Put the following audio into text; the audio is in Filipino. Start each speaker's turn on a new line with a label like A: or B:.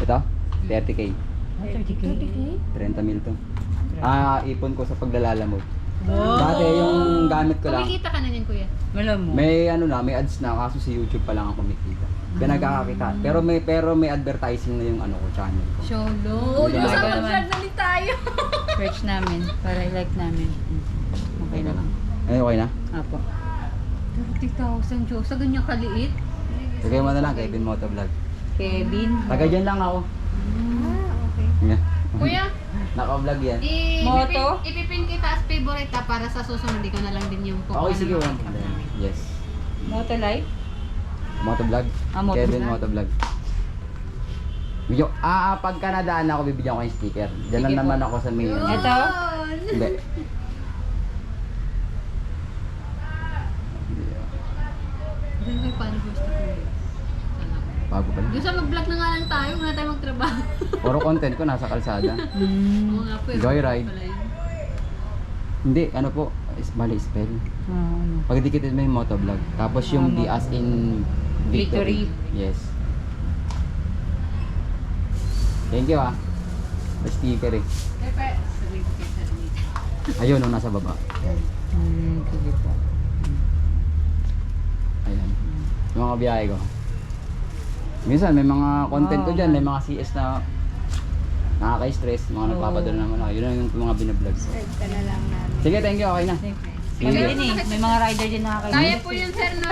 A: Ito, 30k.
B: 30K?
A: 30 mil to. Ipon ko sa paglalalamog.
B: Wow.
A: Dati yung gamit ko lang,
C: Kumikita ka na niyan, kuya.
B: Malam mo.
A: may ano na, may ads na, kaso sa YouTube pa lang ako kumikita. Pinagkakakita. Pero may advertising na yung ano ko, channel ko.
C: Sholo.
A: Hindi
C: Yung
A: na
C: sa
B: naman.
C: mag-vlog na ulit tayo.
B: Search namin. Para i-like namin. Okay na lang.
A: Ay, okay na?
B: Apo.
C: 30,000, Diyos. Sa ganyan kaliit.
A: Sige mo na lang, Kevin Motovlog.
B: Kevin.
A: Taga dyan lang ako.
C: Okay.
A: Yeah.
C: Kuya,
A: Naka-vlog yan.
B: Moto?
C: Ipipin kita as favorite ha, para sa susunod di ka na lang din yung
A: Okay, sige.
C: ng mga
A: One.
C: makeup namin.
A: Yes.
B: Motolife?
A: Motovlog.
B: Motovlog.
A: Kevin Motovlog. Video, pagka nadaan ako, bibigyan ko yung sticker. Diyan lang
B: Sige
A: naman
B: po.
A: ako sa may...
B: Ito?
C: Yun!
A: Hindi.
C: Diyan kayo paano gusto ko yun.
A: Bago pa lang.
C: Doon sa mag-vlog na nga lang tayo, wala tayo magtrabaho.
A: Puro content ko nasa kalsada.
C: Oo nga po,
A: Joyride.
C: pala yun.
A: Hindi, ano po, mali spell.
B: Ano?
A: Pagdikitin mo yung motovlog. Tapos yung D as in victory.
B: Victory.
A: Yes. Thank you May sticker eh.
C: Pepe, sabihin ko kayo sa dito.
A: Ayun, no, nasa baba. Ayan.
B: Sige po.
A: Ayan. Yung mga biyahe ko. Minsan may mga content ko dyan, may mga CS na nakaka-stress, mga nagpapadala naman ako. Yun lang yung mga binablog ko.
C: Ka na lang namin.
A: Sige, thank you, okay na.
B: Kami din eh. May mga rider din nakakainin.
C: Kaya po yun, sir, na